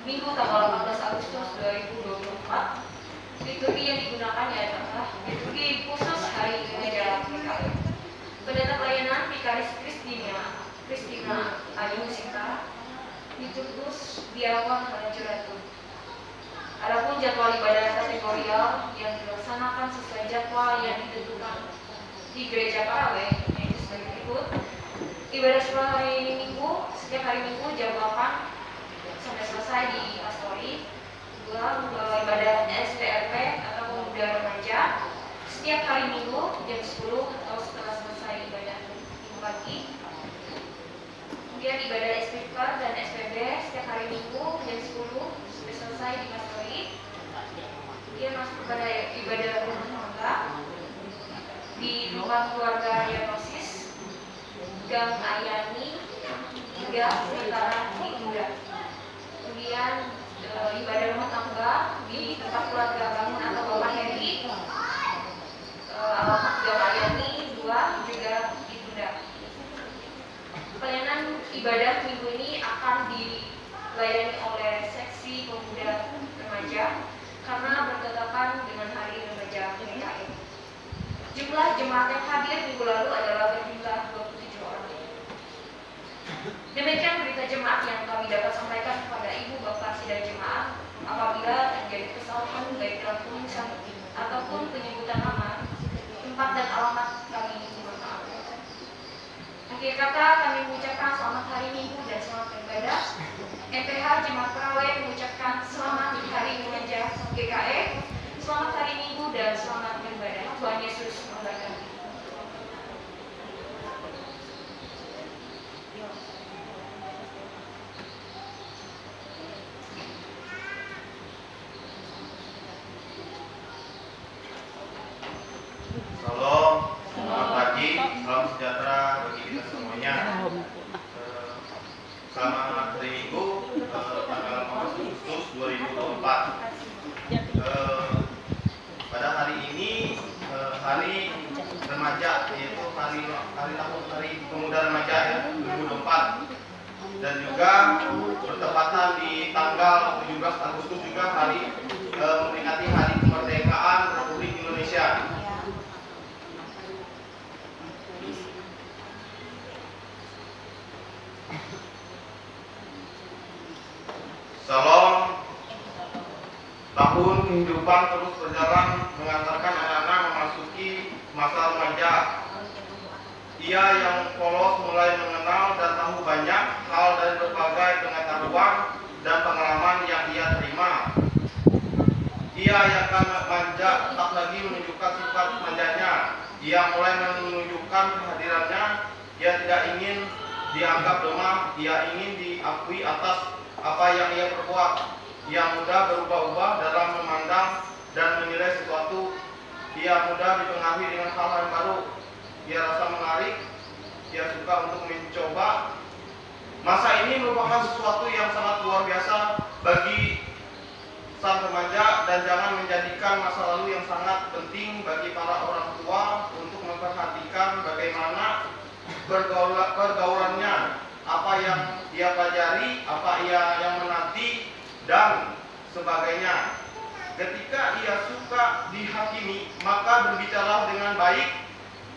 Minggu tanggal 18 Agustus 2024. Liturgi yang digunakan adalah liturgi khusus hari gereja GKI. Pendeta pelayanan Vikaris Kristina Ayu Sinta, liturgus Biawang Rajuratu. Adapun jadwal ibadah kategorial yang dilaksanakan sesuai jadwal yang ditentukan di gereja Parawe yaitu sebagai berikut. Ibadah sekolah hari Minggu, setiap hari Minggu jam 8 sampai selesai di pastori. 2. Ibadah SPRP atau pemuda remaja setiap hari Minggu jam 10 atau setelah selesai ibadah Minggu pagi. Kemudian ibadah SPK dan SPB setiap hari Minggu jam 10 sampai selesai di pastori. Kemudian masuk kepada ibadah rumah tangga di rumah keluarga Diagnosis Gang Ayani hingga sementara di Tunda. Kemudian ibadah rumah tangga di tempat keluarga bangun atau Bapak Heri alamat Gang Ayani 2 juga ditunda. Pelayanan ibadah minggu ini akan dilayani oleh seksi pemuda remaja karena bertepatan dengan hari remaja GKI. Jumlah jemaat yang hadir minggu lalu adalah berjumlah 27 orang. Demikian berita jemaat yang kami dapat sampaikan kepada Ibu Bapak Sidang Jemaat. Apabila terjadi kesalahan baik dalam penulisan ataupun penyebutan nama, tempat dan alamat, kami mohon maaf. Akhir kata kami mengucapkan selamat hari Minggu dan selamat beribadah. MPH Jemaat Parawe mengucapkan selamat hari remaja GKI, selamat hari Minggu dan selamat beribadah. Tuhan Yesus memberkati. Salam, selamat pagi, salam sejahtera bagi kita semuanya. Selamat hari Minggu, tanggal 18 Agustus 2024. Pada hari ini hari remaja, yaitu hari pemuda remaja ya, 2024, dan juga bertepatan di tanggal 17 Agustus juga hari memperingati hari kemerdekaan Republik Indonesia. Salam. Tahun kehidupan terus berjalan mengantarkan anak-anak memasuki masa remaja. Ia yang polos mulai mengenal dan tahu banyak hal dari berbagai pengetahuan dan pengalaman yang ia terima. Ia yang akan manja tak lagi menunjukkan sifat manjanya. Ia mulai menunjukkan kehadirannya. Ia tidak ingin dianggap lemah. Ia ingin diakui atas apa yang ia perbuat. Ia mudah berubah-ubah dalam memandang dan menilai sesuatu. Ia mudah dipengaruhi dengan hal-hal yang baru. Ia rasa menarik. Ia suka untuk mencoba. Masa ini merupakan sesuatu yang sangat luar biasa bagi sang remaja dan jangan menjadikan masa lalu yang sangat penting bagi para orang tua untuk memperhatikan bagaimana pergaulannya, apa yang dia pelajari, apa yang menanti, dan sebagainya. Ketika ia suka dihakimi, maka berbicara dengan baik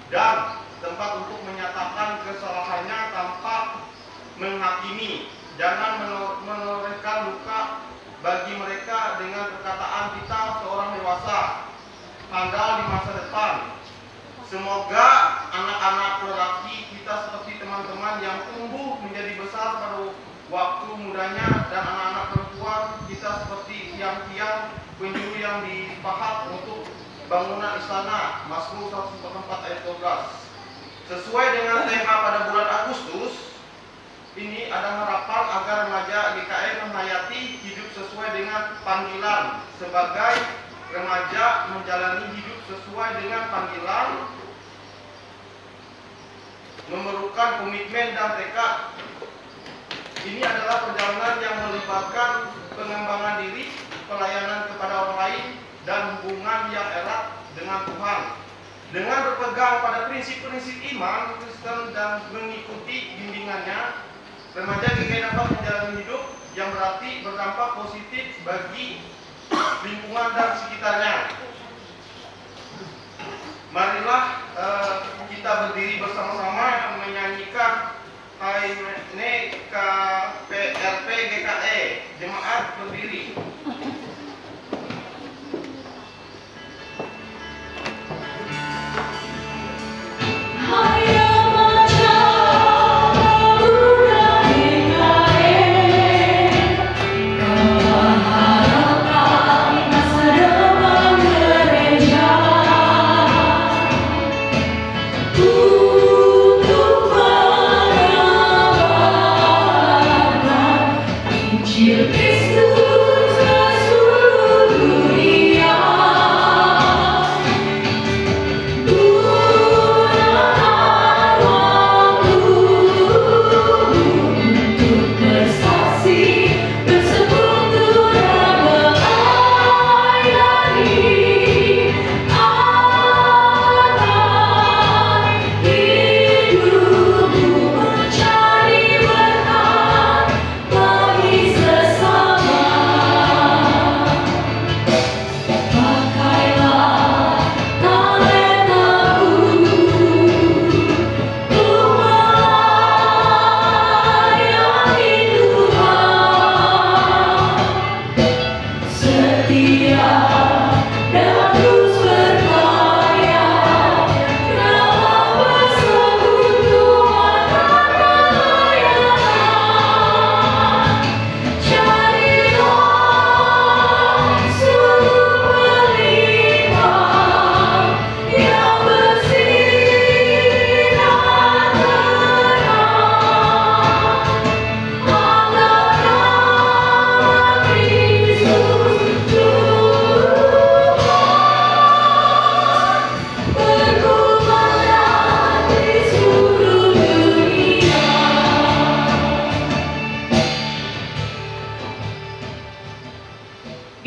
dan tempat untuk menyatakan kesalahannya tanpa menghakimi. Jangan menorehkan luka bagi mereka dengan perkataan kita seorang dewasa handal di masa depan. Semoga anak-anak lelaki kita seperti teman-teman yang tumbuh menjadi besar pada waktu mudanya, dan anak-anak perempuan kita seperti tiang-tiang penjuru yang dipahat untuk bangunan istana. Mazmur 144 ayat 12. Sesuai dengan tema pada bulan Agustus ini, ada harapan agar remaja GKI menghayati hidup sesuai dengan panggilan. Sebagai remaja menjalani hidup sesuai dengan panggilan memerlukan komitmen dan tekad. Ini adalah perjalanan yang melibatkan pengembangan diri, pelayanan kepada orang lain, dan hubungan yang erat dengan Tuhan. Dengan berpegang pada prinsip-prinsip iman Kristen dan mengikuti bimbingannya, remaja GKI dapat menjalani hidup yang berarti berdampak positif bagi lingkungan dan sekitarnya. Marilah kita berdiri bersama-sama menyanyikan Haine KPRP GKE. Jemaat berdiri.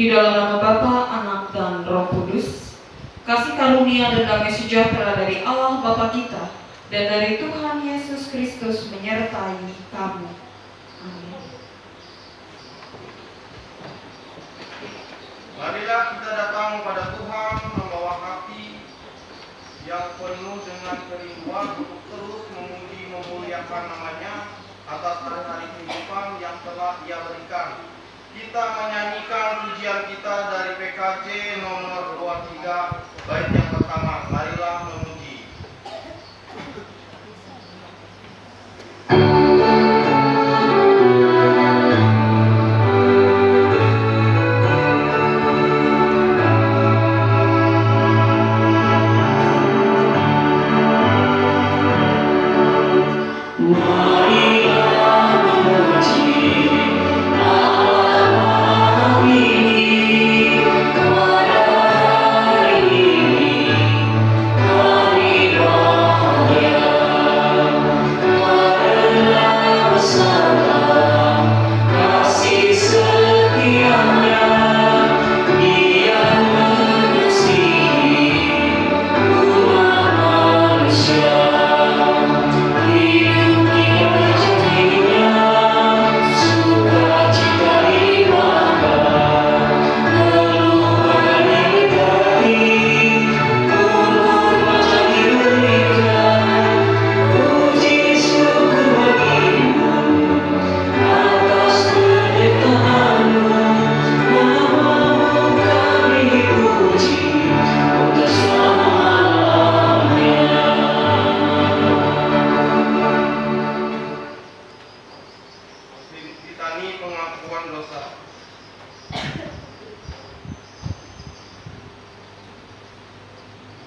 Di dalam nama Bapa, Anak, dan Roh Kudus, kasih karunia dan damai sejahtera dari Allah Bapa kita dan dari Tuhan Yesus Kristus menyertai kamu. Amin. Marilah kita datang pada Tuhan membawa hati yang penuh dengan kerinduan untuk terus memuji memuliakan namanya atas hari-hari kehidupan yang telah Ia berikan. Kita menyanyikan pujian kita dari PKJ nomor 23 bait yang pertama. Marilah memuji.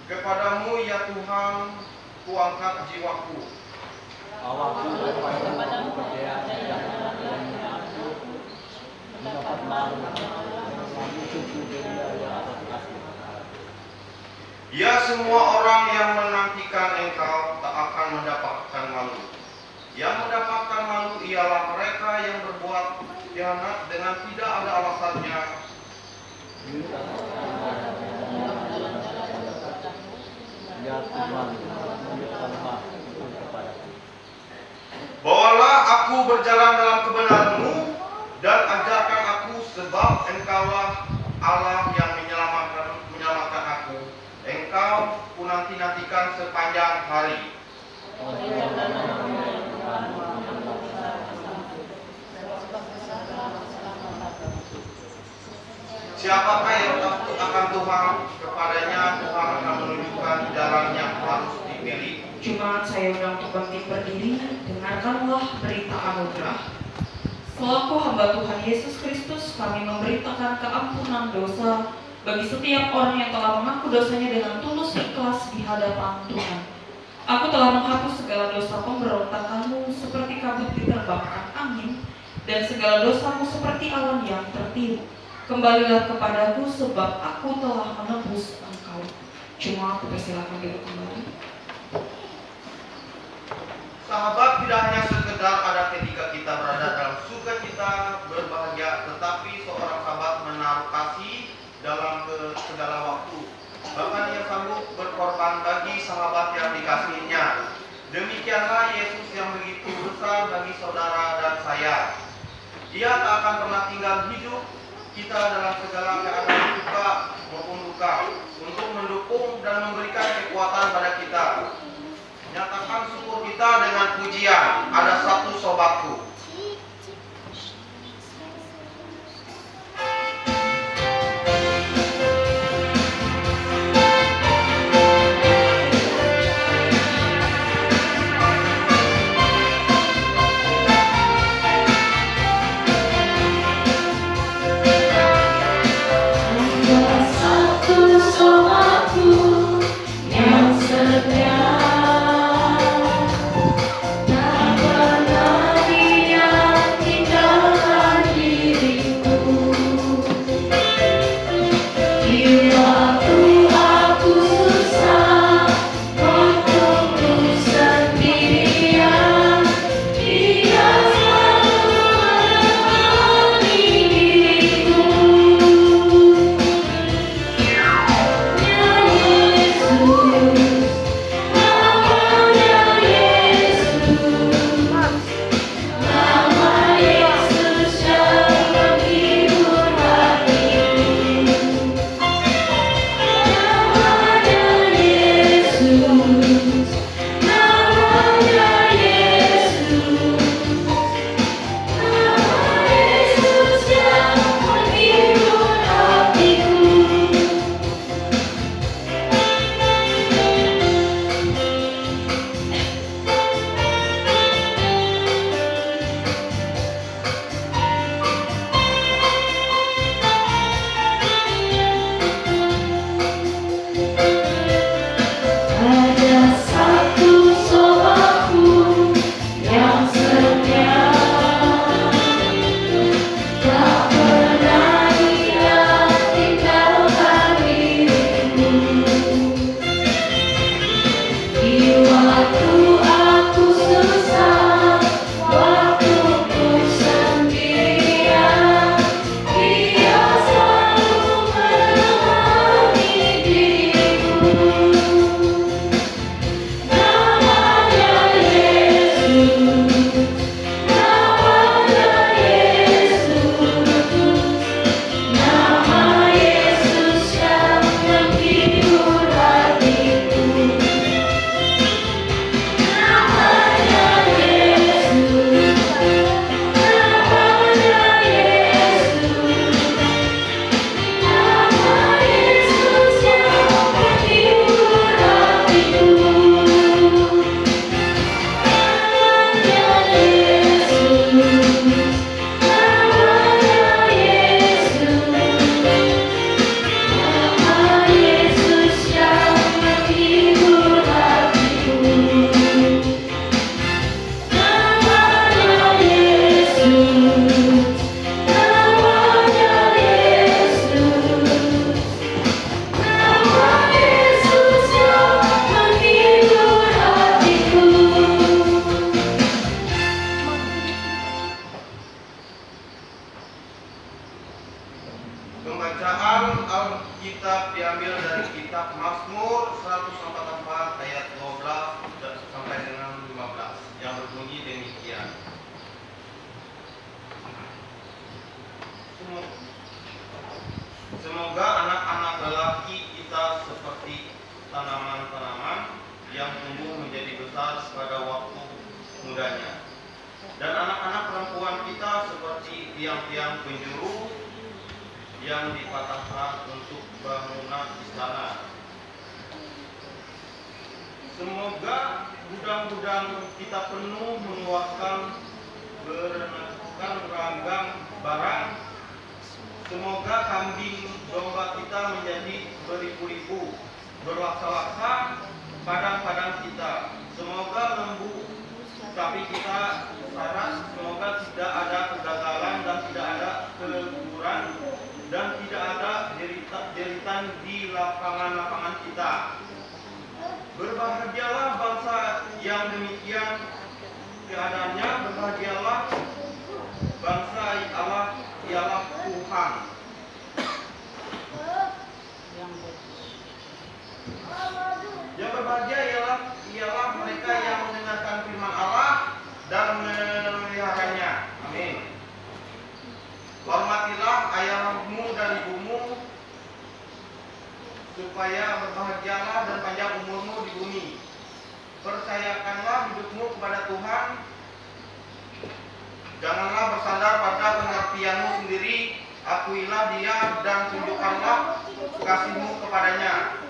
Kepadamu ya Tuhan, kuangkat jiwaku. Ya semua orang yang menantikan Engkau tak akan mendapatkan malu. Yang mendapatkan malu ialah mereka yang berbuat khianat dengan tidak ada alasannya. Bawalah aku berjalan dalam kebenaran-Mu dan ajarkan aku, sebab Engkaulah Allah yang menyelamatkan aku. Engkau kunanti-nantikan sepanjang hari. Siapakah yang takut akan Tuhan? Kepadanya Tuhan akan menunjukkan jalan yang harus dipilih. Jemaat saya undang untuk bangkit berdiri, dengarkanlah berita anugerah. Selaku hamba Tuhan Yesus Kristus, kami memberitakan keampunan dosa bagi setiap orang yang telah mengaku dosanya dengan tulus ikhlas di hadapan Tuhan. Aku telah menghapus segala dosa pemberontakanmu seperti kabut diterbangkan angin, dan segala dosamu seperti awan yang tertiup. Kembalilah kepadaku, sebab aku telah menebus engkau. Cuma aku persilakan duduk kembali. Sahabat, tidak hanya sekedar ada ketika kita berada dalam sukacita berbahagia, tetapi seorang sahabat menaruh kasih dalam segala waktu. Bahkan ia sanggup berkorban bagi sahabat yang dikasihinya. Demikianlah Yesus yang begitu besar bagi saudara dan saya. Ia tak akan pernah tinggal hidup kita dalam segala keadaan suka maupun duka, untuk mendukung dan memberikan kekuatan pada kita. Nyatakan syukur kita dengan pujian. Ada satu sobatku. Alkitab diambil dari kitab Mazmur 144 ayat 12 sampai dengan 15 yang berbunyi demikian. yang dipatahkan untuk bangunan istana. Semoga gudang-gudang kita penuh mengeluarkan beraneka ragam barang. Semoga kambing domba kita menjadi beribu-ribu, berlaksa-laksa padang-padang kita. Semoga lembu sapi kita saras. Semoga tidak ada kegagalan dan tidak ada keguguran dan tidak ada jeritan di lapangan-lapangan kita. Berbahagialah bangsa yang demikian keadaannya. Berbahagialah bangsa Allah ialah Tuhan. Yang berbahagia ialah mereka yang mendengarkan firman Allah dan memeliharanya. Amin. Hormatilah ayahmu dan ibumu, supaya berbahagialah dan panjang umurmu di bumi. Percayakanlah hidupmu kepada Tuhan. Janganlah bersandar pada pengertianmu sendiri. Akuilah Dia dan tunjukkanlah kasihmu kepadanya.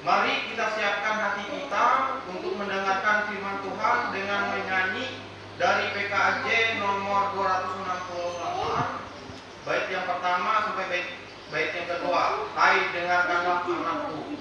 Mari kita siapkan hati kita untuk mendengarkan firman Tuhan dengan menyanyi dari PKJ nomor 268, bait yang pertama sampai bait yang kedua. Hai, dengarkanlah anakku.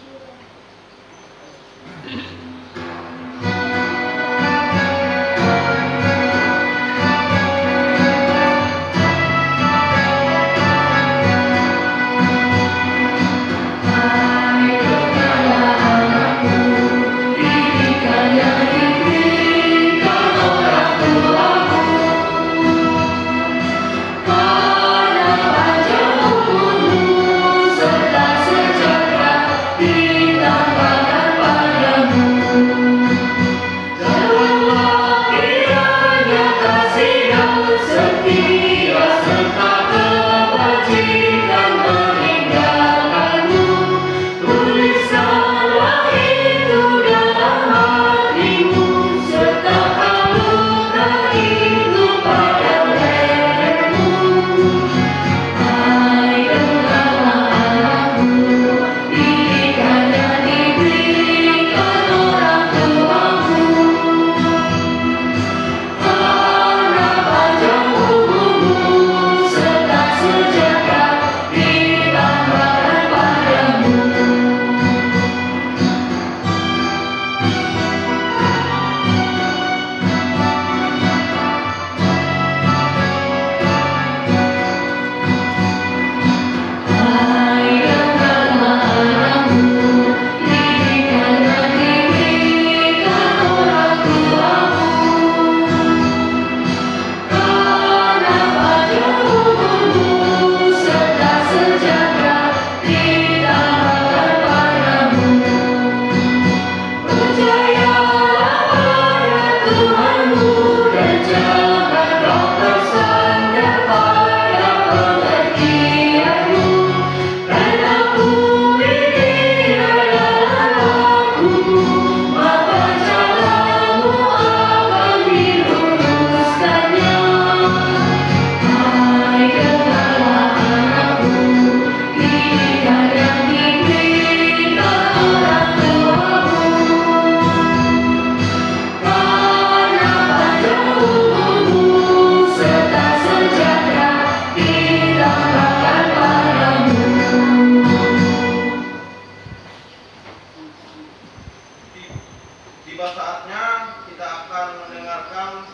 Tiba saatnya kita akan mendengarkan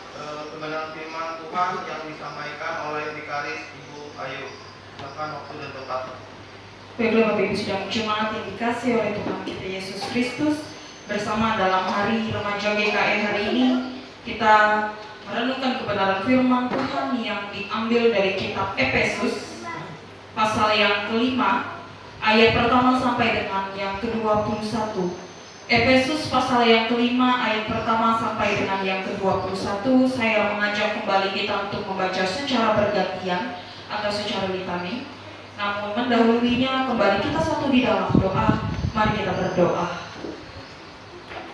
kebenaran firman Tuhan yang disampaikan oleh Vikaris Ibu Ayu. Silakan waktu dan tempat. Baiklah Bapak Ibu Sidang Jemaat yang dikasih oleh Tuhan kita Yesus Kristus, bersama dalam hari remaja GKI hari ini kita merenungkan kebenaran firman Tuhan yang diambil dari kitab Efesus pasal yang kelima ayat pertama sampai dengan yang ke-21. Efesus pasal yang kelima ayat pertama sampai dengan yang ke-21. Saya mengajak kembali kita untuk membaca secara bergantian atau secara litani. Namun mendahulunya kembali kita satu di dalam doa. Mari kita berdoa.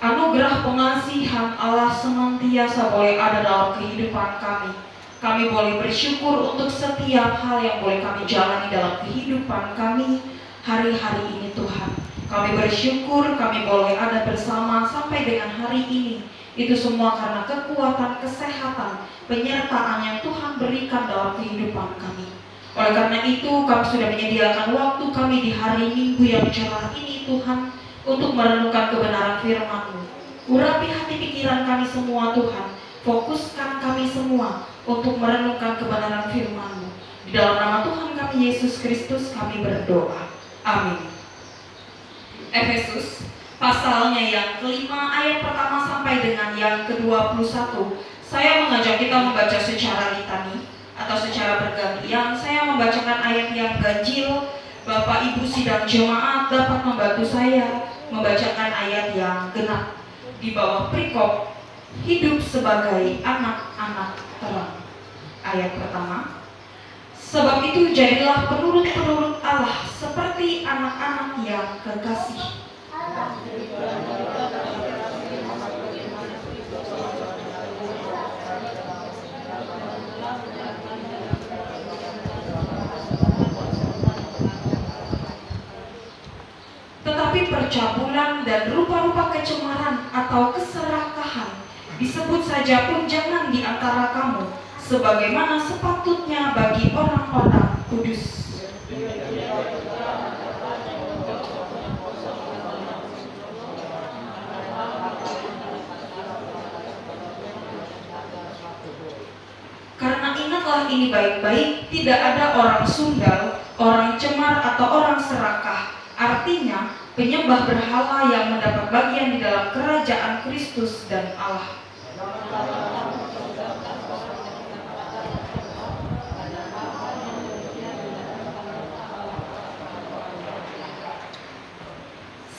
Anugerah pengasihan Allah senantiasa boleh ada dalam kehidupan kami. Kami boleh bersyukur untuk setiap hal yang boleh kami jalani dalam kehidupan kami hari-hari ini Tuhan. Kami bersyukur kami boleh ada bersama sampai dengan hari ini. Itu semua karena kekuatan, kesehatan, penyertaan yang Tuhan berikan dalam kehidupan kami. Oleh karena itu kami sudah menyediakan waktu kami di hari Minggu yang cerah ini Tuhan, untuk merenungkan kebenaran firman-Mu. Urapi hati pikiran kami semua Tuhan, fokuskan kami semua untuk merenungkan kebenaran firman-Mu. Di dalam nama Tuhan kami Yesus Kristus kami berdoa. Amin. Efesus pasalnya yang kelima ayat pertama sampai dengan yang ke-21. Saya mengajak kita membaca secara litani atau secara bergantian. Saya membacakan ayat yang ganjil. Bapak Ibu sidang jemaat dapat membantu saya membacakan ayat yang genap di bawah perikop hidup sebagai anak-anak terang. Ayat pertama, sebab itu jadilah penurut-penurut Allah seperti anak-anak yang kekasih. Tetapi percabulan dan rupa-rupa kecemaran atau keserakahan disebut saja pun jangan di antara kamu, sebagaimana sepatutnya bagi orang-orang kudus. Karena ingatlah ini baik-baik, tidak ada orang sundal, orang cemar atau orang serakah, artinya penyembah berhala yang mendapat bagian di dalam kerajaan Kristus dan Allah.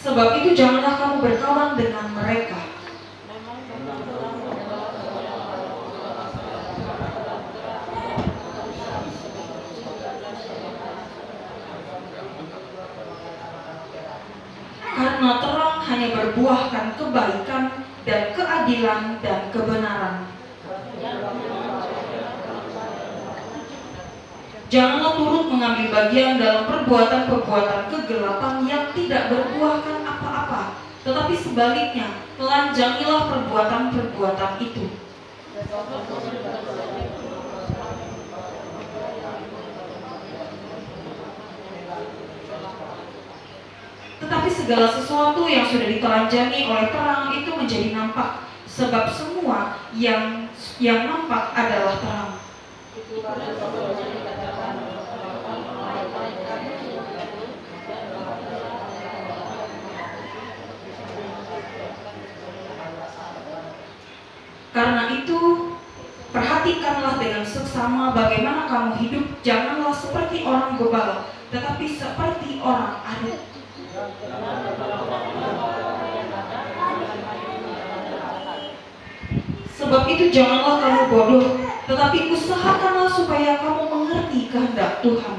Sebab itu janganlah kamu berkawan dengan mereka. Karena terang hanya berbuahkan kebaikan dan keadilan dan kebenaran. Janganlah turut mengambil bagian dalam perbuatan-perbuatan kegelapan yang tidak berbuahkan apa-apa, tetapi sebaliknya telanjangilah perbuatan-perbuatan itu. Tetapi segala sesuatu yang sudah ditelanjangi oleh terang itu menjadi nampak, sebab semua yang nampak adalah terang. Karena itu, perhatikanlah dengan seksama bagaimana kamu hidup, janganlah seperti orang bebal, tetapi seperti orang adat. Sebab itu janganlah kamu bodoh, tetapi usahakanlah supaya kamu mengerti kehendak Tuhan.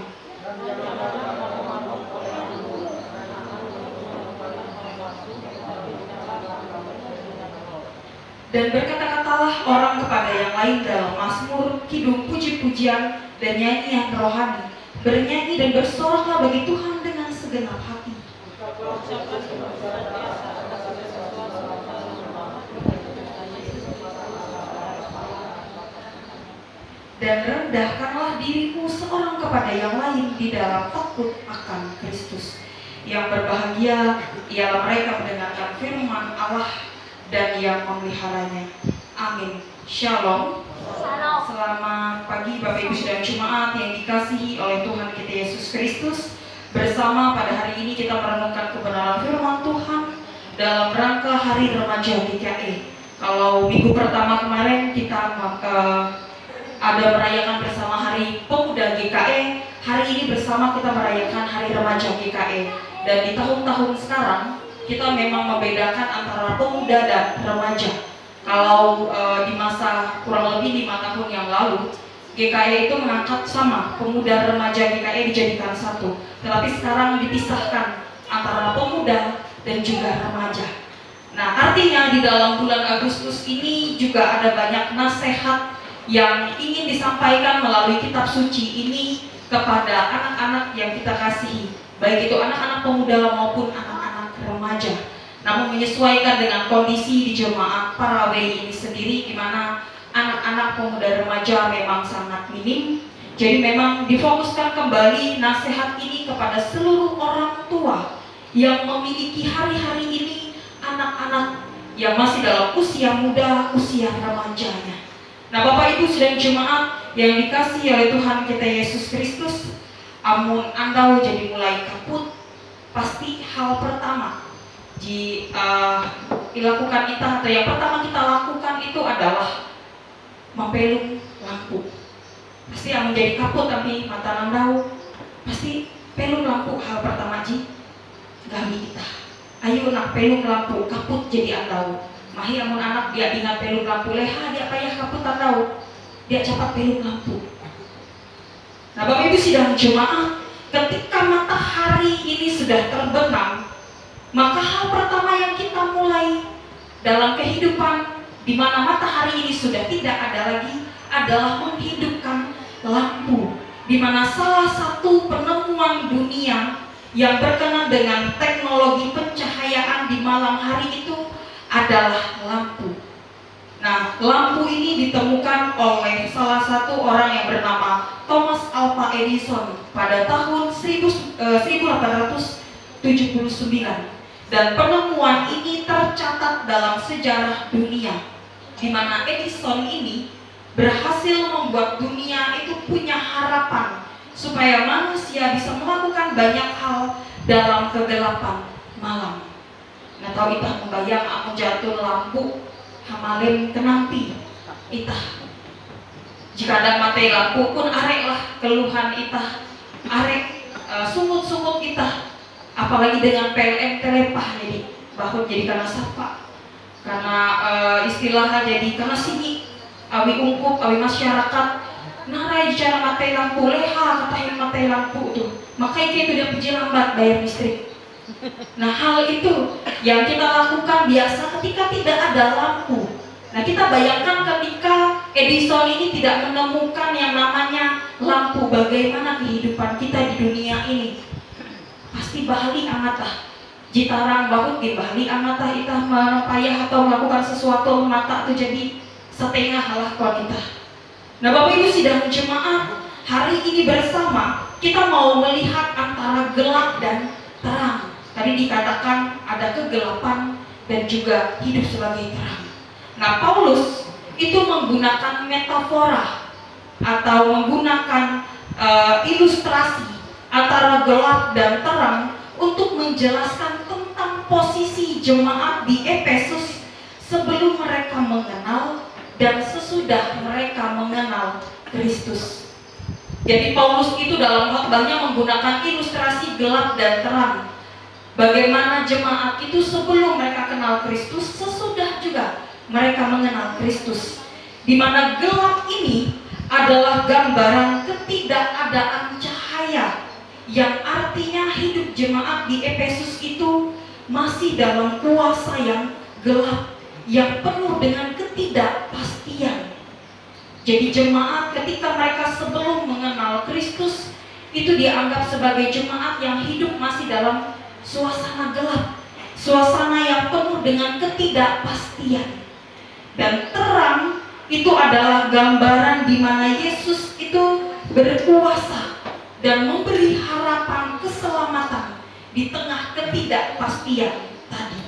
Dan berkata-katalah orang kepada yang lain dalam mazmur, kidung, puji-pujian, dan nyanyian rohani. Bernyanyi dan bersoraklah bagi Tuhan dengan segenap hati. Dan rendahkanlah dirimu seorang kepada yang lain di dalam takut akan Kristus. Yang berbahagia ialah mereka mendengarkan firman Allah dan yang memeliharanya. Amin. Shalom. Selamat pagi Bapak Ibu Saudara Jemaat yang dikasihi oleh Tuhan kita Yesus Kristus. Bersama pada hari ini kita merenungkan kebenaran firman Tuhan dalam rangka Hari Remaja GKE. Kalau minggu pertama kemarin kita ada merayakan bersama Hari Pemuda GKE, hari ini bersama kita merayakan Hari Remaja GKE. Dan di tahun-tahun sekarang kita memang membedakan antara pemuda dan remaja. Kalau di masa kurang lebih 5 tahun yang lalu, GKE itu mengangkat sama, pemuda remaja GKE dijadikan satu. Tetapi sekarang dipisahkan antara pemuda dan juga remaja. Nah, artinya di dalam bulan Agustus ini juga ada banyak nasihat yang ingin disampaikan melalui kitab suci ini kepada anak-anak yang kita kasihi, baik itu anak-anak pemuda maupun anak-anak remaja. Namun menyesuaikan dengan kondisi di jemaat Parawe ini sendiri, di mana anak-anak pemuda remaja memang sangat minim. Jadi memang difokuskan kembali nasihat ini kepada seluruh orang tua yang memiliki hari-hari ini anak-anak yang masih dalam usia muda, usia remajanya. Nah, Bapak Ibu sedang jemaat yang dikasihi oleh Tuhan kita Yesus Kristus, amun andau jadi mulai kaput, pasti hal pertama dilakukan kita, atau yang pertama kita lakukan itu adalah mempelung lampu. Pasti yang menjadi kaput tapi mata nandau, pasti pelung lampu hal pertama gami kita. Ayo nak pelung lampu, kaput jadi andau. Mahi amun anak dia ingat pelung lampu, leha dia payah kaput andau, dia cepat pelung lampu. Nah, Bapak Ibu sidang jemaat, ketika matahari ini sudah terbenam, maka hal pertama yang kita mulai dalam kehidupan di mana matahari ini sudah tidak ada lagi adalah menghidupkan lampu, di mana salah satu penemuan dunia yang berkenan dengan teknologi pencahayaan di malam hari itu adalah lampu. Nah, lampu ini ditemukan oleh salah satu orang yang bernama Thomas Alva Edison pada tahun 1879. Dan penemuan ini tercatat dalam sejarah dunia, di mana Edison ini berhasil membuat dunia itu punya harapan supaya manusia bisa melakukan banyak hal dalam kegelapan malam. Nah, tahu itah membayang amun jatuh lampu hamalin kenampi itah. Jika ada mati lampu pun areklah keluhan itah, arek sumut-sumut itah. Apalagi dengan PLN telepah jadi bahwa jadi karena sapa, karena istilahnya jadi karena sini awi ungkup awi masyarakat narai cara mati lampu leha katahin mati lampu tuh, makanya itu dia puji lambat bayar listrik. Nah, hal itu yang kita lakukan biasa ketika tidak ada lampu. Nah, kita bayangkan ketika Edison ini tidak menemukan yang namanya lampu, bagaimana kehidupan kita di dunia ini. Pasti bahali amatah jitarang bahut di bahali amatah itah payah atau melakukan sesuatu mata itu jadi setengah halah kualitas. Nah, Bapak Ibu sidang jemaat, hari ini bersama kita mau melihat antara gelap dan terang. Tadi dikatakan ada kegelapan dan juga hidup sebagai terang. Nah, Paulus itu menggunakan metafora atau menggunakan ilustrasi antara gelap dan terang untuk menjelaskan tentang posisi jemaat di Efesus sebelum mereka mengenal dan sesudah mereka mengenal Kristus. Jadi Paulus itu dalam khotbahnya menggunakan ilustrasi gelap dan terang. Bagaimana jemaat itu sebelum mereka kenal Kristus, sesudah juga mereka mengenal Kristus. Di mana gelap ini adalah gambaran ketidakadaan cahaya, yang artinya hidup jemaat di Efesus itu masih dalam kuasa yang gelap, yang penuh dengan ketidakpastian. Jadi jemaat ketika mereka sebelum mengenal Kristus itu dianggap sebagai jemaat yang hidup masih dalam suasana gelap, suasana yang penuh dengan ketidakpastian. Dan terang itu adalah gambaran di mana Yesus itu berkuasa dan memberi harapan keselamatan di tengah ketidakpastian tadi.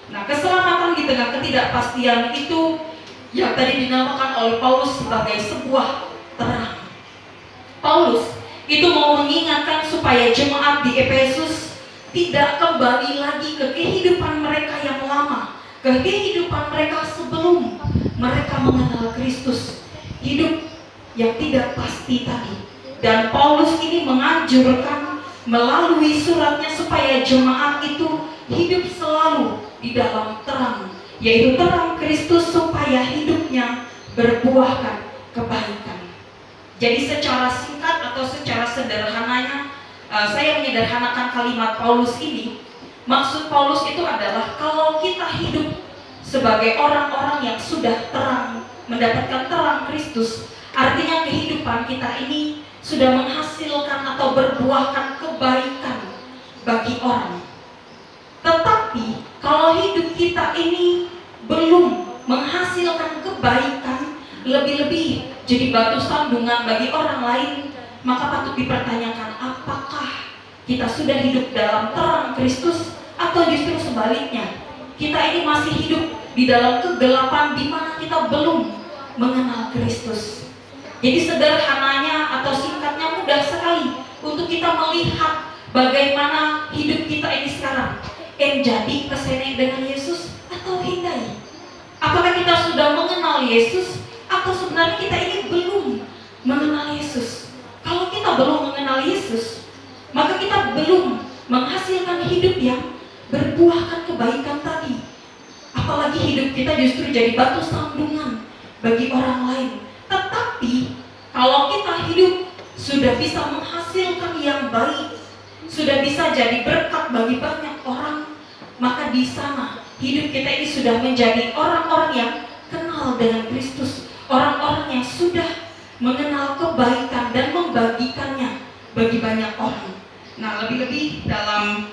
Nah, keselamatan di tengah ketidakpastian itu yang tadi dinamakan oleh Paulus sebagai sebuah terang. Paulus itu mau mengingatkan supaya jemaat di Efesus tidak kembali lagi ke kehidupan mereka yang lama, ke kehidupan mereka sebelum mereka mengenal Kristus, hidup yang tidak pasti tadi. Dan Paulus ini menganjurkan melalui suratnya supaya jemaat itu hidup selalu di dalam terang, yaitu terang Kristus, supaya hidupnya berbuahkan kebaikan. Jadi secara singkat atau secara sederhananya, saya menyederhanakan kalimat Paulus ini. Maksud Paulus itu adalah kalau kita hidup sebagai orang-orang yang sudah terang mendapatkan terang Kristus, artinya kehidupan kita ini sudah menghasilkan atau berbuahkan kebaikan bagi orang. Tetapi kalau hidup kita ini belum menghasilkan kebaikan, lebih-lebih jadi batu sandungan bagi orang lain, maka patut dipertanyakan apakah kita sudah hidup dalam terang Kristus atau justru sebaliknya. Kita ini masih hidup di dalam kegelapan di mana kita belum mengenal Kristus. Jadi sederhananya atau singkatnya mudah sekali untuk kita melihat bagaimana hidup kita ini sekarang. Jadi kesene dengan Yesus atau hindai? Apakah kita sudah mengenal Yesus atau sebenarnya kita ini belum mengenal Yesus? Kalau kita belum mengenal Yesus, maka kita belum menghasilkan hidup yang berbuahkan kebaikan tadi. Apalagi hidup kita justru jadi batu sandungan bagi orang lain. Tetapi kalau kita hidup sudah bisa menghasilkan yang baik, sudah bisa jadi berkat bagi banyak orang, maka di sana hidup kita ini sudah menjadi orang-orang yang kenal dengan Kristus, orang-orang yang sudah mengenal kebaikan dan membagikannya bagi banyak orang. Nah, lebih-lebih dalam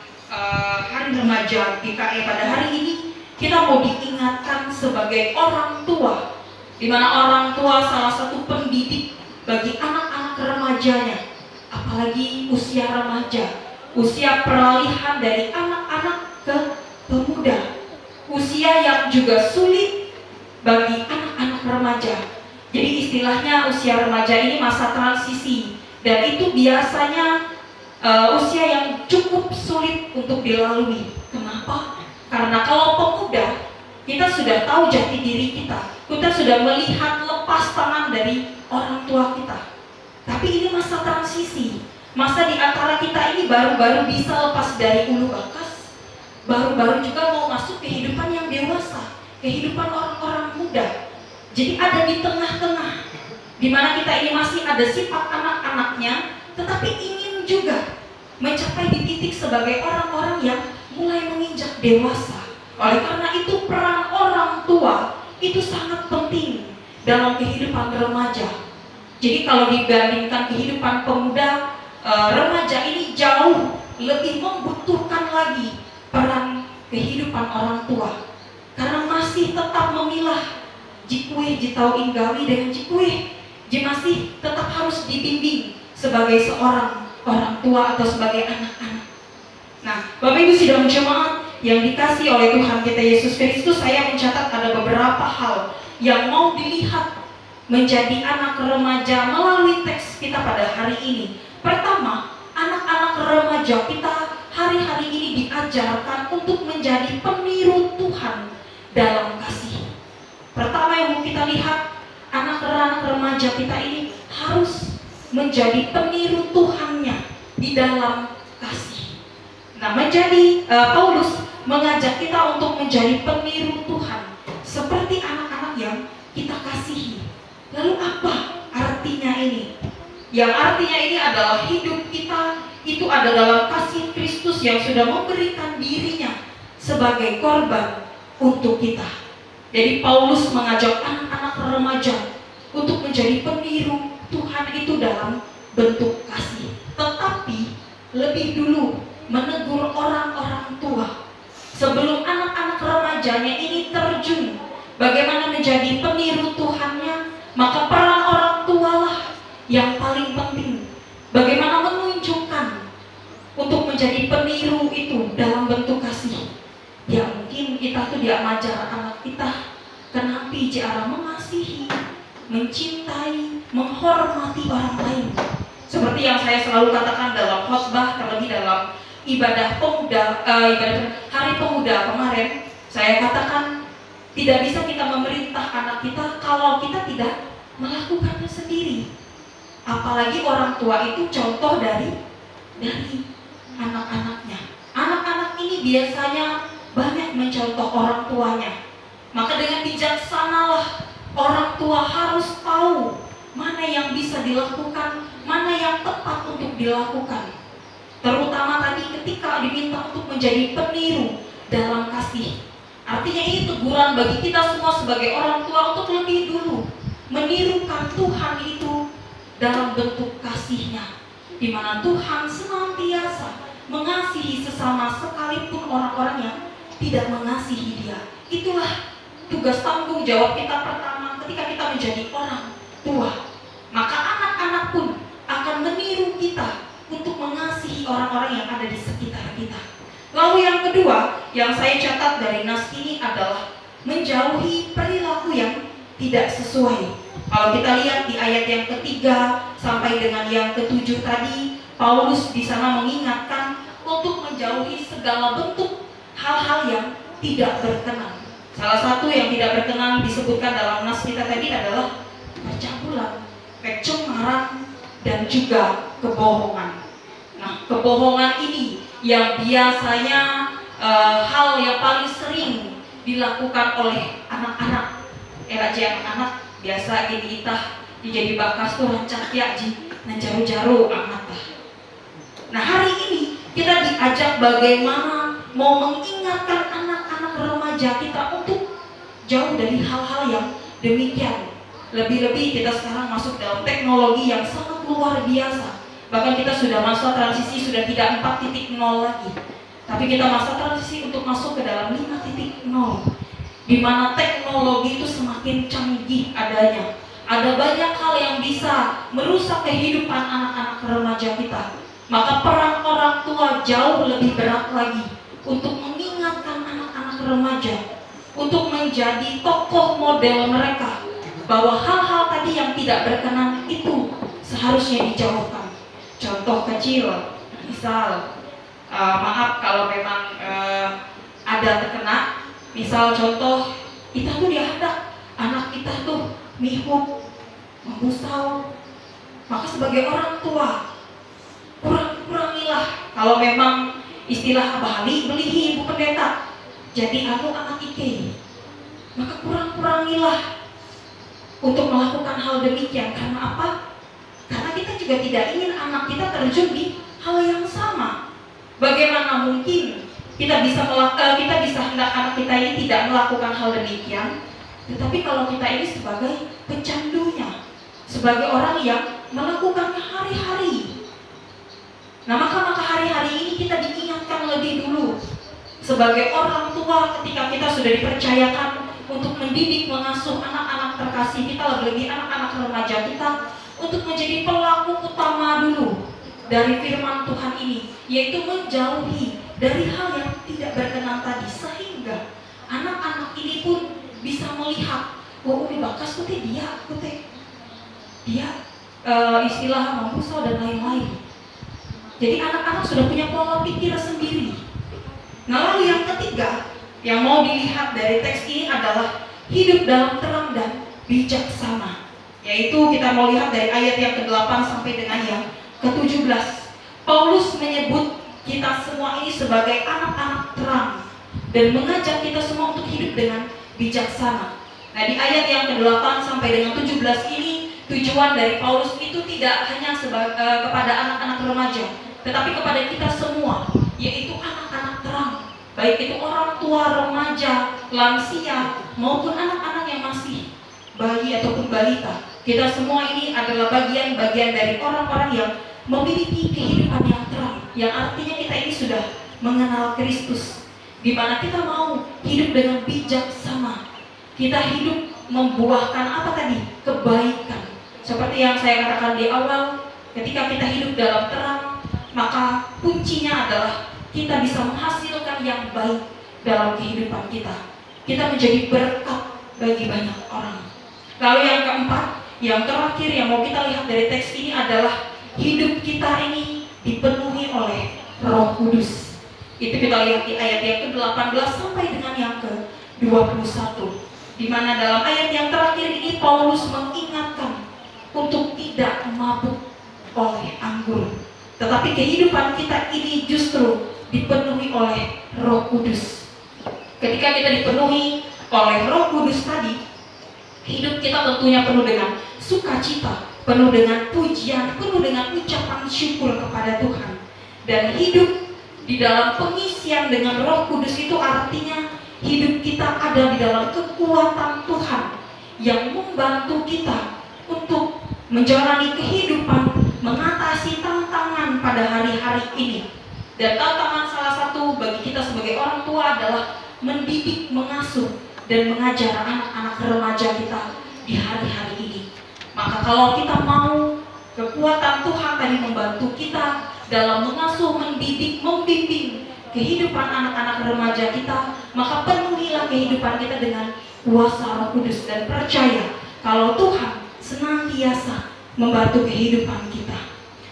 hari remaja GKE pada hari ini, kita mau diingatkan sebagai orang tua, di mana orang tua salah satu pendidik bagi anak-anak remajanya, apalagi usia remaja, usia peralihan dari anak-anak ke pemuda, usia yang juga sulit bagi anak-anak remaja. Jadi istilahnya usia remaja ini masa transisi, dan itu biasanya usia yang cukup sulit untuk dilalui. Kenapa? Karena kalau pemuda, kita sudah tahu jati diri kita sudah melihat lepas tangan dari orang tua kita. Tapi ini masa transisi, masa di antara kita ini baru-baru bisa lepas dari ulu bakas, baru-baru juga mau masuk kehidupan yang dewasa, kehidupan orang-orang muda. Jadi ada di tengah-tengah, di mana kita ini masih ada sifat anak-anaknya, tetapi ingin juga mencapai di titik sebagai orang-orang yang mulai menginjak dewasa. Oleh karena itu peran orang tua itu sangat penting dalam kehidupan remaja. Jadi kalau dibandingkan kehidupan pemuda, remaja ini jauh lebih membutuhkan lagi peran kehidupan orang tua, karena masih tetap memilah jikue jitau inggawi dengan jikue, masih tetap harus dibimbing sebagai seorang orang tua atau sebagai anak-anak. Nah, Bapak Ibu sidang jemaat yang dikasih oleh Tuhan kita Yesus Kristus, saya mencatat ada beberapa hal yang mau dilihat menjadi anak remaja melalui teks kita pada hari ini. Pertama, anak-anak remaja kita hari-hari ini diajarkan untuk menjadi peniru Tuhan dalam kasih. Pertama yang mau kita lihat, anak-anak remaja kita ini harus menjadi peniru Tuhannya di dalam kasih. Nah, Paulus mengajak kita untuk menjadi peniru Tuhan seperti anak-anak yang kita kasihi. Lalu apa artinya ini? Yang artinya ini adalah hidup kita itu ada dalam kasih Kristus yang sudah memberikan dirinya sebagai korban untuk kita. Jadi Paulus mengajak anak-anak remaja untuk menjadi peniru Tuhan itu dalam bentuk kasih. Tetapi lebih dulu menegur orang-orang tua sebelum anak-anak remajanya ini terjun bagaimana menjadi peniru Tuhannya. Maka peran orang tua lah yang paling penting, bagaimana menunjukkan untuk menjadi peniru itu dalam bentuk kasih. Ya mungkin kita tuh dia ngajar anak kita kenapi cara mengasihi, mencintai, menghormati orang lain. Seperti yang saya selalu katakan dalam khotbah, terlebih dalam ibadah pemuda, ibadah hari pemuda kemarin, saya katakan tidak bisa kita memerintah anak kita kalau kita tidak melakukannya sendiri. Apalagi orang tua itu contoh dari anak-anaknya. Anak-anak ini biasanya banyak mencontoh orang tuanya. Maka dengan bijaksanalah orang tua harus tahu mana yang bisa dilakukan, mana yang tepat untuk dilakukan. Terutama tadi ketika diminta untuk menjadi peniru dalam kasih. Artinya ini teguran bagi kita semua sebagai orang tua untuk lebih dulu menirukan Tuhan itu dalam bentuk kasih-Nya, di mana Tuhan senantiasa mengasihi sesama sekalipun orang-orang yang tidak mengasihi Dia. Itulah tugas tanggung jawab kita pertama ketika kita menjadi orang tua. Maka anak-anak pun akan meniru kita untuk mengasihi orang-orang yang ada di sekitar kita. Lalu yang kedua yang saya catat dari nas ini adalah menjauhi perilaku yang tidak sesuai. Kalau kita lihat di ayat yang ketiga sampai dengan yang ketujuh tadi, Paulus di sana mengingatkan untuk menjauhi segala bentuk hal-hal yang tidak berkenan. Salah satu yang tidak berkenan disebutkan dalam nas kita tadi adalah percabulan, kecemaran, dan juga kebohongan. Nah, kebohongan ini yang biasanya hal yang paling sering dilakukan oleh anak-anak. Anak-anak biasa gini itah dijadi bakas tuh rancak ya ji, nah jaru-jaru amat. Nah, hari ini kita diajak bagaimana mau mengingatkan anak-anak remaja kita untuk jauh dari hal-hal yang demikian. Lebih-lebih kita sekarang masuk dalam teknologi yang sangat luar biasa. Bahkan kita sudah masa transisi, sudah tidak 4.0 lagi, tapi kita masa transisi untuk masuk ke dalam 5.0, di mana teknologi itu semakin canggih adanya. Ada banyak hal yang bisa merusak kehidupan anak-anak remaja kita. Maka peran orang tua jauh lebih berat lagi untuk mengingatkan anak-anak remaja, untuk menjadi tokoh model mereka, bahwa hal-hal tadi yang tidak berkenan itu seharusnya dijauhkan. Contoh kecil, misal maaf kalau memang ada terkena, misal contoh kita tuh dihadap anak kita tuh mihuk, membusau, maka sebagai orang tua kurangilah. Kalau memang istilah Bali belihi ibu pendeta, jadi aku anak ike, maka kurangilah untuk melakukan hal demikian. Karena apa? Karena kita juga tidak ingin anak kita terjun di hal yang sama. Bagaimana mungkin kita bisa hendak anak kita ini tidak melakukan hal demikian, tetapi kalau kita ini sebagai pecandunya, sebagai orang yang melakukannya hari-hari. Nah, maka hari-hari ini kita diingatkan lebih dulu sebagai orang tua ketika kita sudah dipercayakan untuk mendidik, mengasuh anak-anak terkasih kita, lebih anak-anak remaja kita, untuk menjadi pelaku utama dulu dari firman Tuhan ini, yaitu menjauhi dari hal yang tidak berkenan tadi, sehingga anak-anak ini pun bisa melihat, oh ini bakas kute dia istilah membusau dan lain-lain. Jadi anak-anak sudah punya pola pikir sendiri. Nah, lalu yang ketiga yang mau dilihat dari teks ini adalah hidup dalam terang dan bijaksana. Yaitu kita mau lihat dari ayat yang ke-8 sampai dengan yang ke-17. Paulus menyebut kita semua ini sebagai anak-anak terang dan mengajak kita semua untuk hidup dengan bijaksana. Nah, di ayat yang ke-8 sampai dengan 17 ini, tujuan dari Paulus itu tidak hanya kepada anak-anak remaja, tetapi kepada kita semua, yaitu anak-anak terang. Baik itu orang tua, remaja, lansia, maupun anak-anak yang masih bayi ataupun balita. Kita semua ini adalah bagian-bagian dari orang-orang yang memiliki kehidupan yang terang, yang artinya kita ini sudah mengenal Kristus, di mana kita mau hidup dengan bijaksana. Kita hidup membuahkan apa tadi? Kebaikan. Seperti yang saya katakan di awal, ketika kita hidup dalam terang, maka kuncinya adalah kita bisa menghasilkan yang baik dalam kehidupan kita. Kita menjadi berkat bagi banyak orang. Lalu yang keempat, yang terakhir yang mau kita lihat dari teks ini adalah hidup kita ini dipenuhi oleh Roh Kudus. Itu kita lihat di ayat yang ke-18 sampai dengan yang ke-21, di mana dalam ayat yang terakhir ini Paulus mengingatkan untuk tidak mabuk oleh anggur, tetapi kehidupan kita ini justru dipenuhi oleh Roh Kudus. Ketika kita dipenuhi oleh Roh Kudus tadi, hidup kita tentunya penuh dengan sukacita, penuh dengan pujian, penuh dengan ucapan syukur kepada Tuhan. Dan hidup di dalam pengisian dengan Roh Kudus itu artinya hidup kita ada di dalam kekuatan Tuhan yang membantu kita untuk menjalani kehidupan, mengatasi tantangan pada hari-hari ini. Dan tantangan salah satu bagi kita sebagai orang tua adalah mendidik, mengasuh, dan mengajar anak-anak remaja kita di hari-hari ini. Maka kalau kita mau kekuatan Tuhan tadi membantu kita dalam mengasuh, mendidik, membimbing kehidupan anak-anak remaja kita, maka penuhilah kehidupan kita dengan kuasa Roh Kudus dan percaya kalau Tuhan senantiasa membantu kehidupan kita.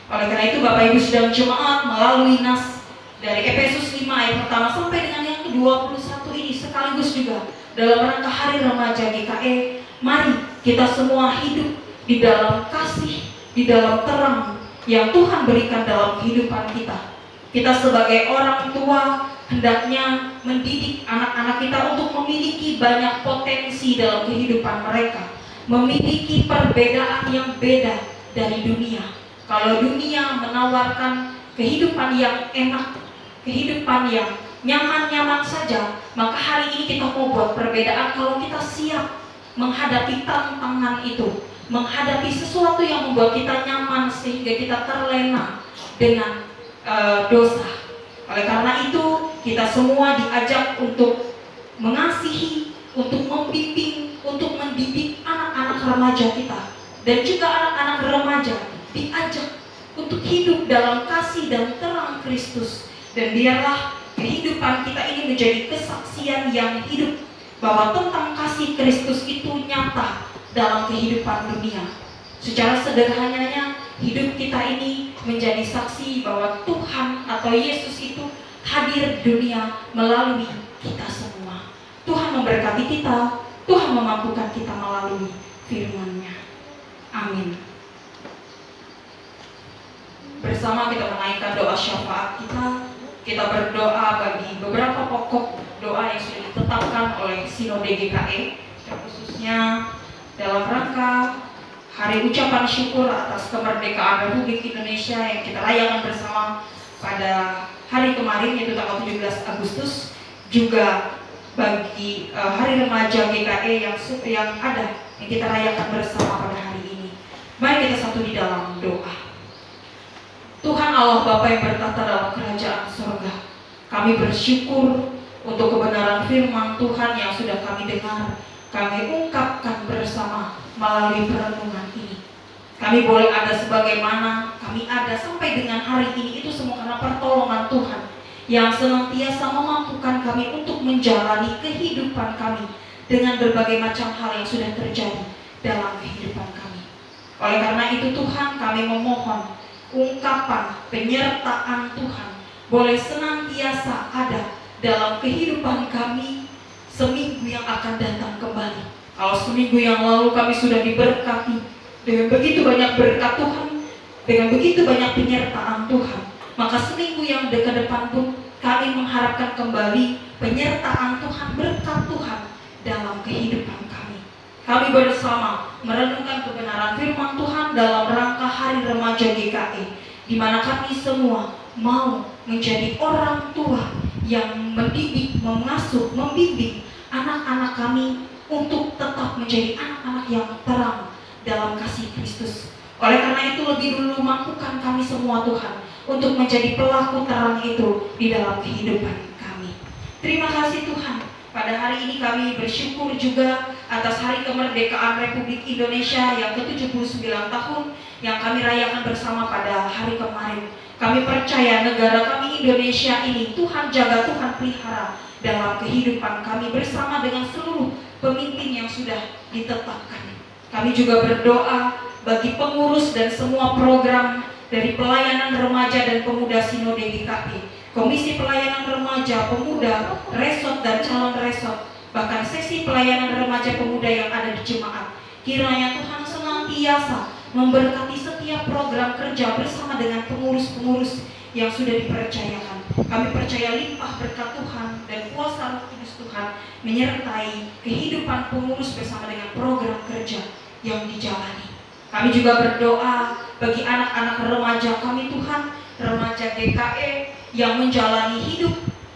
Oleh karena itu Bapak Ibu Sidang Jemaat, melalui nas dari Efesus 5 ayat pertama sampai dengan yang ke-21 ini sekaligus juga dalam rangka Hari Remaja GKE, mari kita semua hidup di dalam kasih, di dalam terang yang Tuhan berikan dalam kehidupan kita. Kita sebagai orang tua hendaknya mendidik anak-anak kita untuk memiliki banyak potensi dalam kehidupan mereka, memiliki perbedaan yang beda dari dunia. Kalau dunia menawarkan kehidupan yang enak, kehidupan yang nyaman-nyaman saja, maka hari ini kita mau buat perbedaan kalau kita siap menghadapi tantangan itu, menghadapi sesuatu yang membuat kita nyaman sehingga kita terlena dengan dosa. Oleh karena itu kita semua diajak untuk mengasihi, untuk membimbing, untuk mendidik anak-anak remaja kita, dan juga anak-anak remaja diajak untuk hidup dalam kasih dan terang Kristus. Dan biarlah kehidupan kita ini menjadi kesaksian yang hidup bahwa tentang kasih Kristus itu nyata dalam kehidupan dunia. Secara sederhananya, hidup kita ini menjadi saksi bahwa Tuhan atau Yesus itu hadir di dunia melalui kita semua. Tuhan memberkati kita, Tuhan memampukan kita melalui firman-Nya. Amin. Bersama kita menaikkan doa syafaat kita berdoa bagi beberapa pokok doa yang sudah ditetapkan oleh Sinode GKE, khususnya dalam rangka Hari Ucapan Syukur atas kemerdekaan Republik Indonesia yang kita rayakan bersama pada hari kemarin, yaitu tanggal 17 Agustus, juga bagi Hari Remaja GKE yang ada yang kita rayakan bersama pada hari ini. Mari kita satu di dalam doa. Tuhan Allah Bapa yang bertata dalam kerajaan surga, kami bersyukur untuk kebenaran firman Tuhan yang sudah kami dengar, kami ungkapkan bersama melalui perenungan ini. Kami boleh ada sebagaimana kami ada sampai dengan hari ini, itu semua karena pertolongan Tuhan yang senantiasa memampukan kami untuk menjalani kehidupan kami dengan berbagai macam hal yang sudah terjadi dalam kehidupan kami. Oleh karena itu Tuhan, kami memohon ungkapan penyertaan Tuhan boleh senantiasa ada dalam kehidupan kami seminggu yang akan datang kembali. Kalau seminggu yang lalu kami sudah diberkati dengan begitu banyak berkat Tuhan, dengan begitu banyak penyertaan Tuhan, maka seminggu yang ke depan pun kami mengharapkan kembali penyertaan Tuhan, berkat Tuhan dalam kehidupan kami. Kami bersama merenungkan kebenaran firman Tuhan dalam rangka Hari Remaja GKE, di mana kami semua mau menjadi orang tua yang mendidik, mengasuh, membimbing anak-anak kami untuk tetap menjadi anak-anak yang terang dalam kasih Kristus. Oleh karena itu lebih dulu mampukan kami semua Tuhan untuk menjadi pelaku terang itu di dalam kehidupan kami. Terima kasih Tuhan. Pada hari ini kami bersyukur juga atas Hari Kemerdekaan Republik Indonesia yang ke-79 tahun yang kami rayakan bersama pada hari kemarin. Kami percaya negara kami Indonesia ini Tuhan jaga, Tuhan pelihara dalam kehidupan kami bersama dengan seluruh pemimpin yang sudah ditetapkan. Kami juga berdoa bagi pengurus dan semua program dari pelayanan remaja dan pemuda Sinode GKE, Komisi Pelayanan Remaja, Pemuda, Resort dan calon resort, bahkan seksi pelayanan remaja pemuda yang ada di jemaat. Kiranya Tuhan senantiasa memberkati setiap program kerja bersama dengan pengurus-pengurus yang sudah dipercayakan. Kami percaya limpah berkat Tuhan dan kuasa Roh Kudus Tuhan menyertai kehidupan pengurus bersama dengan program kerja yang dijalani. Kami juga berdoa bagi anak-anak remaja kami Tuhan, remaja GKE yang menjalani hidup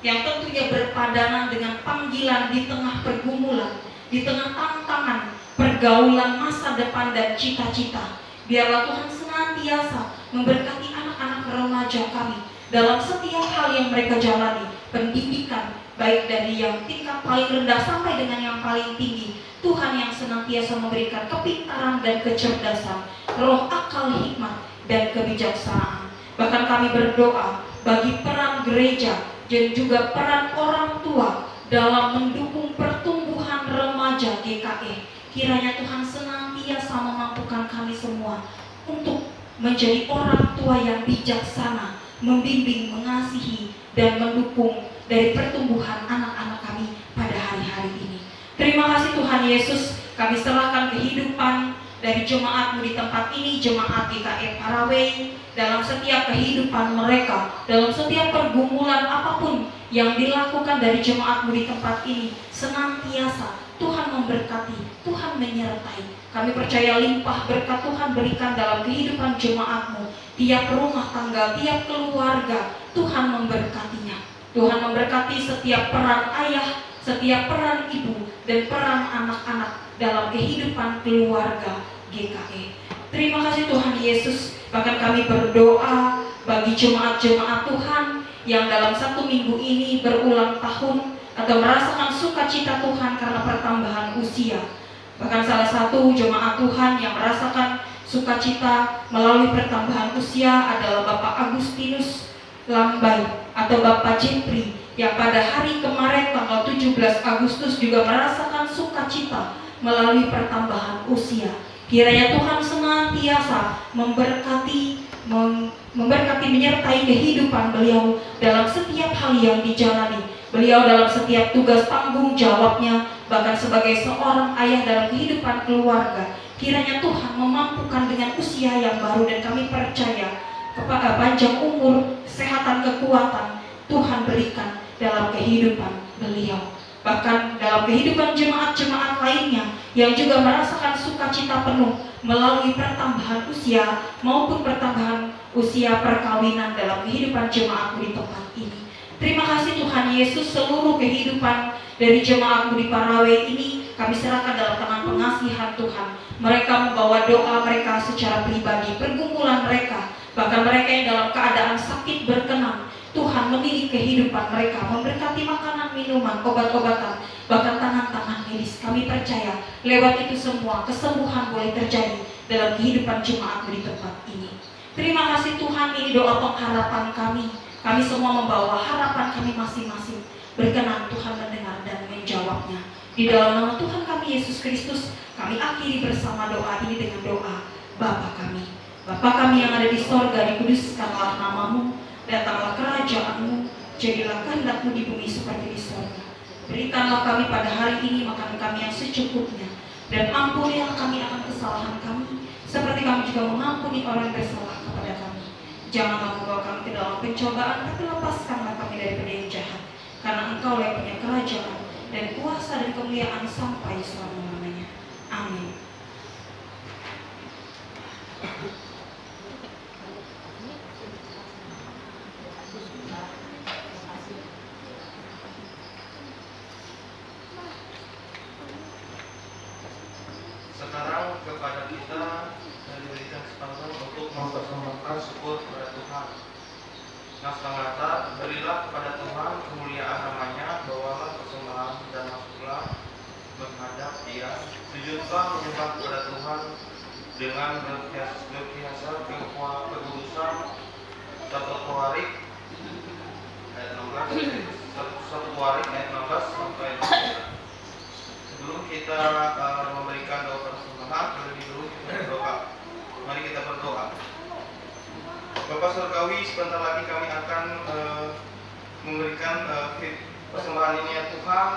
yang tentunya berpadanan dengan panggilan di tengah pergumulan, di tengah tantangan, pergaulan masa depan dan cita-cita. Biarlah Tuhan senantiasa memberkati anak-anak remaja kami dalam setiap hal yang mereka jalani, pendidikan, baik dari yang tingkat paling rendah sampai dengan yang paling tinggi. Tuhan yang senantiasa memberikan kepintaran dan kecerdasan, roh akal hikmat dan kebijaksanaan. Bahkan kami berdoa bagi peran gereja dan juga peran orang tua dalam mendukung pertumbuhan remaja GKE. Kiranya Tuhan senantiasa memampukan kami semua untuk menjadi orang tua yang bijaksana, membimbing, mengasihi, dan mendukung dari pertumbuhan anak-anak kami pada hari-hari ini. Terima kasih Tuhan Yesus, kami serahkan kehidupan dari jemaat-Mu di tempat ini, jemaat GKE Paraway, dalam setiap kehidupan mereka, dalam setiap pergumulan apapun yang dilakukan dari jemaat-Mu di tempat ini, senantiasa Tuhan memberkati, Tuhan menyertai. Kami percaya limpah berkat Tuhan berikan dalam kehidupan jemaat-Mu, tiap rumah tangga, tiap keluarga, Tuhan memberkatinya. Tuhan memberkati setiap peran ayah, setiap peran ibu, dan peran anak-anak dalam kehidupan keluarga GKE. Terima kasih Tuhan Yesus. Bahkan kami berdoa bagi jemaat-jemaat Tuhan yang dalam 1 minggu ini berulang tahun atau merasakan sukacita Tuhan karena pertambahan usia. Bahkan salah satu jemaat Tuhan yang merasakan sukacita melalui pertambahan usia adalah Bapak Agustinus Lambai atau Bapak Jepri, yang pada hari kemarin tanggal 17 Agustus juga merasakan sukacita melalui pertambahan usia. Kiranya Tuhan senantiasa memberkati menyertai kehidupan beliau dalam setiap hal yang dijalani. Beliau dalam setiap tugas tanggung jawabnya, bahkan sebagai seorang ayah dalam kehidupan keluarga. Kiranya Tuhan memampukan dengan usia yang baru, dan kami percaya kepada panjang umur, kesehatan, kekuatan Tuhan berikan dalam kehidupan beliau. Bahkan dalam kehidupan jemaat-jemaat lainnya yang juga merasakan sukacita penuh melalui pertambahan usia maupun pertambahan usia perkawinan dalam kehidupan jemaat di tempat ini. Terima kasih Tuhan Yesus, seluruh kehidupan dari jemaat di Paraway ini kami serahkan dalam tangan pengasihan Tuhan. Mereka membawa doa mereka secara pribadi, pergumulan mereka, bahkan mereka yang dalam keadaan sakit berkenan. Tuhan mendidik kehidupan mereka, memberkati makanan, minuman, obat-obatan, bahkan tangan-tangan medis. Kami percaya lewat itu semua kesembuhan boleh terjadi dalam kehidupan jemaat di tempat ini. Terima kasih Tuhan, ini doa pengharapan kami. Kami semua membawa harapan kami masing-masing. Berkenan Tuhan mendengar dan menjawabnya. Di dalam nama Tuhan kami Yesus Kristus, kami akhiri bersama doa ini dengan doa Bapa kami. Bapa kami yang ada di sorga, dikuduskanlah namamu. Datanglah kerajaan-Mu, jadilah kehendak-Mu di bumi seperti di surga. Berikanlah kami pada hari ini makan kami yang secukupnya, dan ampunilah kami akan kesalahan kami, seperti kami juga mengampuni orang yang bersalah kepada kami. Janganlah membawa kami ke dalam pencobaan, tapi lepaskanlah kami daripada yang jahat. Karena Engkau yang punya kerajaan dan kuasa dan kemuliaan sampai selama-lamanya. Amin. Sekarang kepada kita diberikan kesempatan untuk mempersembahkan syukur kepada Tuhan. Naskah kata, berilah kepada Tuhan kemuliaan namanya, bawalah persembahan dan masuklah menghadap Dia. Sujudlah menyembah kepada Tuhan dengan berhiasa kekudusan. 1 Tawarik ayat 16 sampai 19. Sebelum kita memberikan doa persembahan, terlebih dulu kita berdoa. Mari kita berdoa. Bapak Surgawi, sebentar lagi kami akan memberikan persembahan ini ya Tuhan.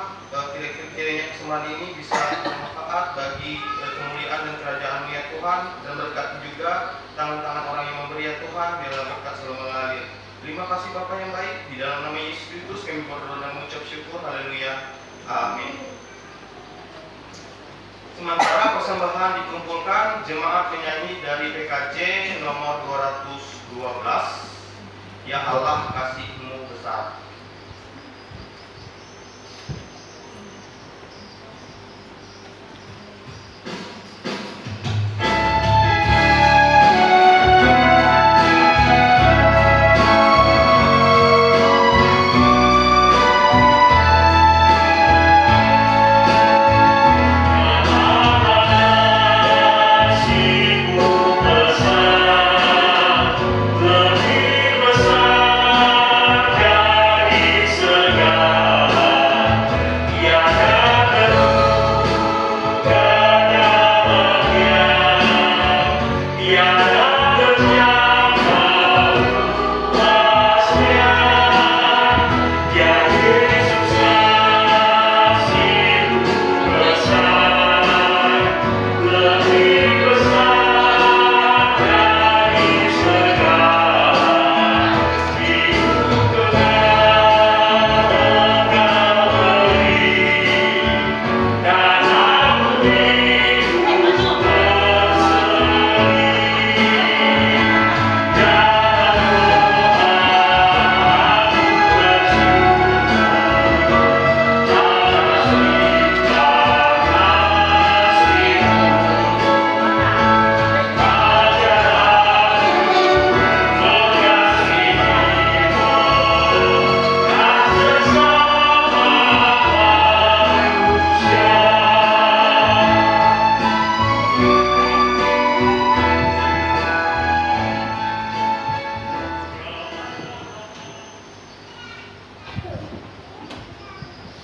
Kiranya persembahan ini bisa bermanfaat bagi kemuliaan dan kerajaan ya Tuhan, dan berkati juga tangan-tangan orang yang memberi ya Tuhan, biarlah berkat selalu mengalir. Terima kasih Bapak yang baik, di dalam nama Yesus Kristus kami berdoa dan mengucap syukur. Haleluya. Amin. Sementara persembahan dikumpulkan, jemaat penyanyi dari PKJ nomor 212, Ya Allah kasih-Mu besar.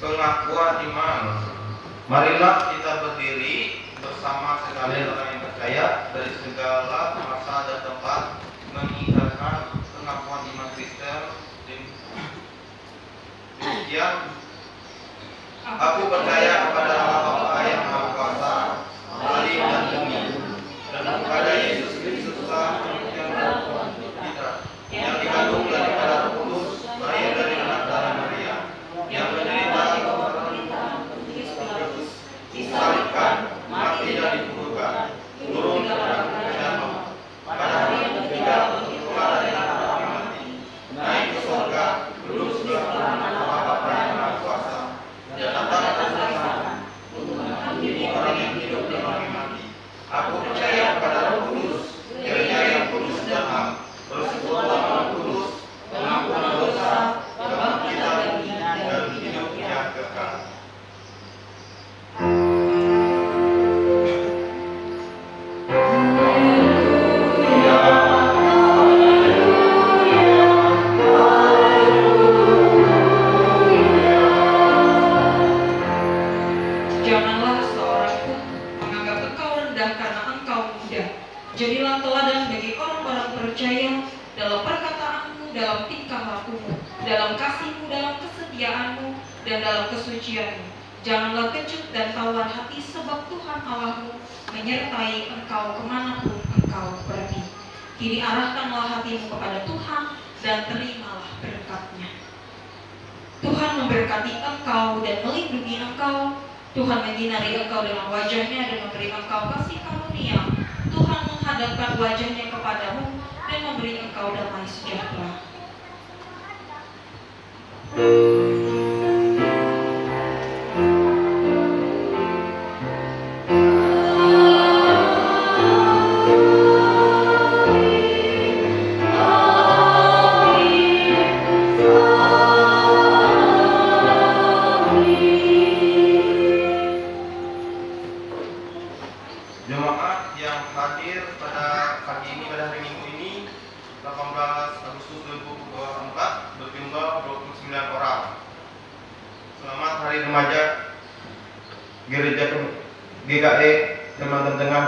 pengakuan iman. Marilah kita berdiri bersama sekalian orang yang percaya dari segala masa dan tempat meninggalkan pengakuan iman Kristen. Demikian, aku percaya kepada Allah Bapa yang Maha Kuasa, alim dan demi, dan kepada Yesus Kristus yang Tuhan kita, yang dikandung daripada Roh Kudus, lahir dari anak darah Maria, yang menderita disalibkan, mati dan dikuburkan, turun ke dalam kejahatan, pada hari yang ketiga keluar dari antara mati, naik ke surga, duduk sebelah kanan Allah Bapa yang Maha Kuasa, dan datang ke sana untuk menghakimi orang yang hidup dan orang yang mati. Aku percaya kepada Roh Kudus, gereja yang kudus dan hak, persekutuan Roh Kudus, pengampunan dosa, kebangkitan dan hidup yang kekal. Janganlah seorang pun menganggap engkau rendah karena engkau muda. Jadilah teladan bagi orang-orang percaya dalam perkataanmu, dalam tingkah lakumu, dalam kasihmu, dalam kesetiaanmu, dan dalam kesucianmu. Janganlah kecut dan tawar hati, sebab Tuhan Allahmu menyertai engkau kemanapun engkau pergi. Kini arahkanlah hatimu kepada Tuhan dan terimalah berkat-Nya. Tuhan memberkati engkau dan melindungi engkau. Tuhan menyinari engkau dengan wajah-Nya dan memberi engkau kasih karunia. Tuhan menghadapkan wajah-Nya kepadamu dan memberi engkau damai sejahtera. Jemaat yang hadir pada pagi ini, pada hari Minggu ini 18 Agustus 2024 berjumlah 29 orang. Selamat Hari Remaja Gereja GKE Kalimantan Tengah